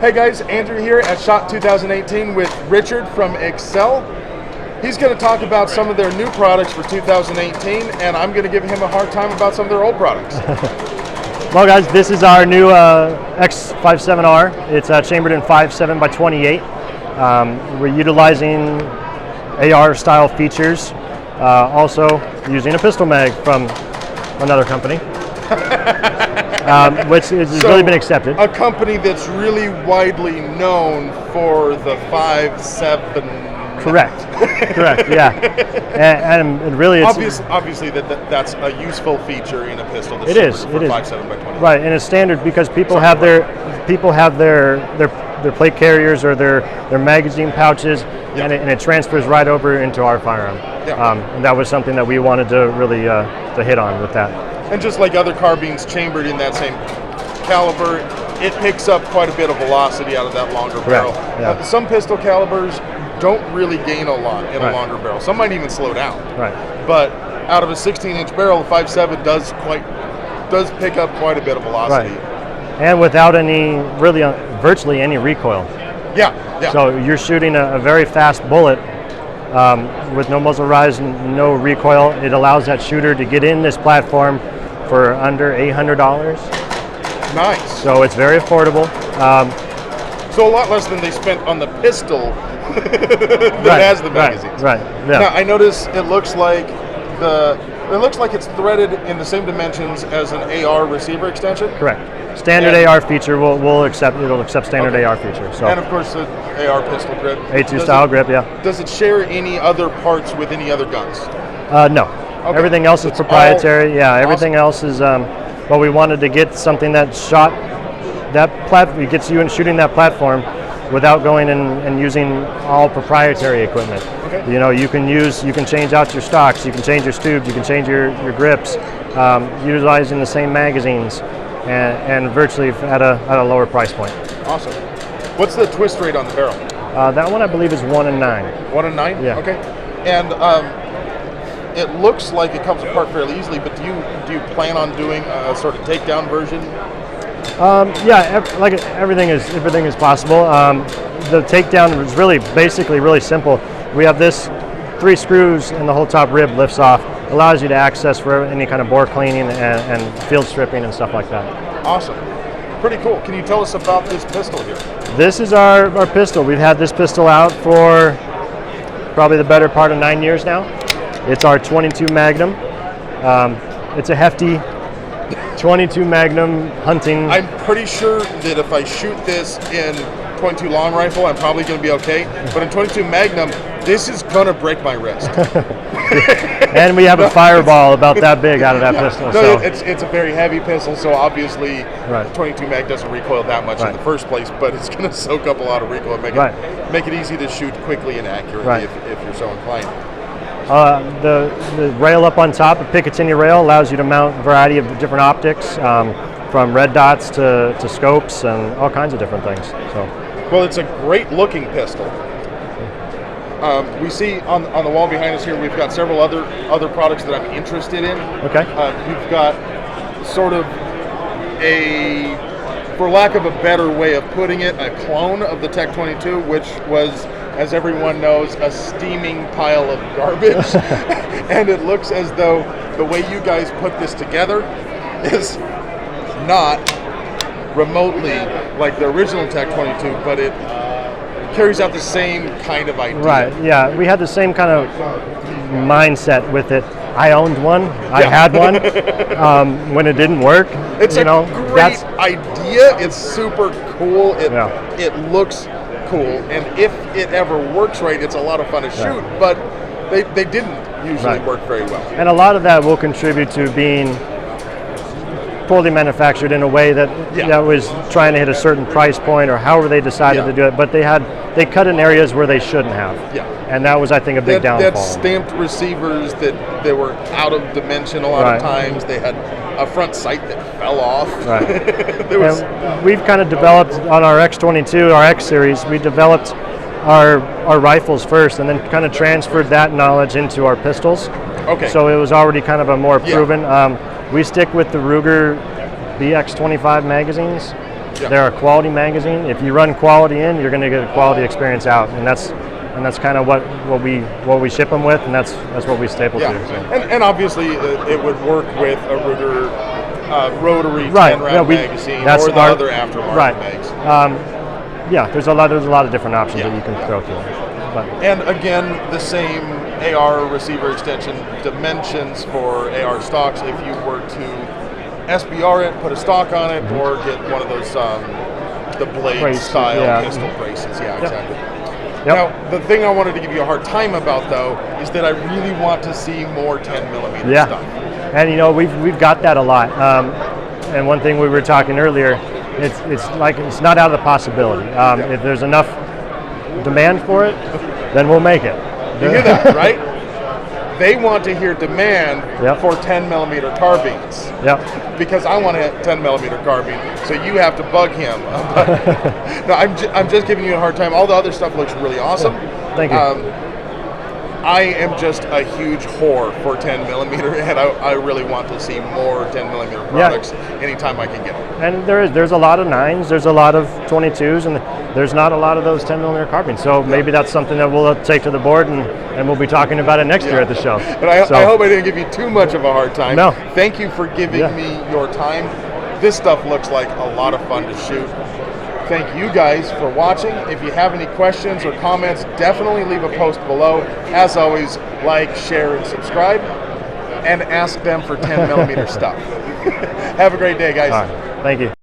Hey guys, Andrew here at SHOT 2018 with Richard from Excel. He's going to talk about some of their new products for 2018, and I'm going to give him a hard time about some of their old products. Well guys, this is our new X57R. It's chambered in 5.7 by 28. We're utilizing AR style features, also using a pistol mag from another company. Which has really been accepted. A company that's really widely known for the 5.7. Correct. Correct. Yeah. And really, it's obviously that's a useful feature in a pistol. It is. For 5.7 by 20. Right, and it's standard because people have their plate carriers or their magazine pouches, and it transfers right over into our firearm. Yeah. And that was something that we wanted to really to hit on with that. And just like other carbines chambered in that same caliber, it picks up quite a bit of velocity out of that longer barrel. Yeah. Some pistol calibers don't really gain a lot in a longer barrel. Some might even slow down. Right. But out of a 16-inch barrel, the 5.7 does pick up quite a bit of velocity. Right. And without virtually any recoil. Yeah. So you're shooting a very fast bullet. With no muzzle rise and no recoil. It allows that shooter to get in this platform for under $800. Nice. So it's very affordable. So a lot less than they spent on the pistol that has the magazines. Right. Yeah. Now I notice it looks like it's threaded in the same dimensions as an AR receiver extension. Correct. Standard AR feature it'll accept standard AR feature. So. And of course the AR pistol grip. A2 style grip, yeah. Does it share any other parts with any other guns? No. Okay. Everything else is proprietary. Everything else is. But we wanted to get something that shot that platform. It gets you in shooting that platform without going and using all proprietary equipment. Okay. You know, you can change out your stocks, you can change your tubes, you can change your grips, utilizing the same magazines. And virtually at a lower price point. Awesome. What's the twist rate on the barrel? That one I believe is 1 in 9. 1 in 9? Yeah. Okay. And it looks like it comes apart fairly easily, but do you plan on doing a sort of takedown version? Like everything is possible. The takedown is basically really simple. We have this 3 screws and the whole top rib lifts off. Allows you to access for any kind of bore cleaning and field stripping and stuff like that. Awesome. Pretty cool. Can you tell us about this pistol here? This is our pistol. We've had this pistol out for probably the better part of 9 years now. It's our 22 Magnum. It's a hefty 22 Magnum hunting. I'm pretty sure that if I shoot this in 22 long rifle, I'm probably going to be okay. But in 22 Magnum, this is going to break my wrist. And we have a fireball about that big out of that pistol. No, so. It's a very heavy pistol, so obviously 22 mag doesn't recoil that much in the first place, but it's going to soak up a lot of recoil and make it easy to shoot quickly and accurately if you're so inclined. The rail up on top, a Picatinny Rail, allows you to mount a variety of different optics, from red dots to scopes and all kinds of different things. So. Well, it's a great looking pistol. We see on the wall behind us here, we've got several other products that I'm interested in. Okay. We've got sort of for lack of a better way of putting it, a clone of the Tech 22, which was, as everyone knows, a steaming pile of garbage. And it looks as though the way you guys put this together is not remotely like the original Tech 22, but it carries out the same kind of idea. Right, yeah. We had the same kind of mindset with it. I owned one. I had one. When it didn't work, it's a great idea. It's super cool. It looks cool, and if it ever works right, it's a lot of fun to shoot. But they didn't usually work very well. And a lot of that will contribute to being poorly manufactured in a way that was trying to hit a certain price point, or however they decided to do it. But they cut in areas where they shouldn't have. Yeah. And that was, I think, a big downfall. They had stamped receivers that they were out of dimension a lot of times. They had a front sight that fell off. Right. We've kind of developed on our X22, our X series. We developed our rifles first, and then kind of transferred that knowledge into our pistols. Okay. So it was already kind of a more proven. We stick with the Ruger BX25 magazines. Yeah. They're a quality magazine. If you run quality in, you're going to get a quality experience out, and that's kind of what we ship them with, and that's what we staple to. So. And obviously it would work with a Ruger rotary 10-round magazine or the other aftermarket mags. There's a lot of different options that you can throw to it. But. And again, the same AR receiver extension dimensions for AR stocks if you were to SBR it, put a stock on it, or get one of those the blade style pistol braces. Yeah, exactly. Yep. Now, the thing I wanted to give you a hard time about, though, is that I really want to see more 10 millimeter stuff. And we've got that a lot. And one thing we were talking earlier, it's not out of the possibility. If there's enough demand for it, then we'll make it. You hear that, right? They want to hear demand for 10 millimeter carbines. Yep. Because I want a 10 millimeter carbine, so you have to bug him. No, I'm just giving you a hard time. All the other stuff looks really awesome. Thank you. I am just a huge whore for 10 millimeter, and I really want to see more 10 millimeter products anytime I can get them. And there's a lot of 9s, there's a lot of 22s, and there's not a lot of those 10 millimeter carbines. So maybe that's something that we'll take to the board, and we'll be talking about it next year at the show. But I hope I didn't give you too much of a hard time. No. Thank you for giving me your time. This stuff looks like a lot of fun to shoot. Thank you guys for watching. If you have any questions or comments, definitely leave a post below. As always, like, share, and subscribe, and ask them for 10 millimeter stuff. Have a great day, guys. All right. Thank you.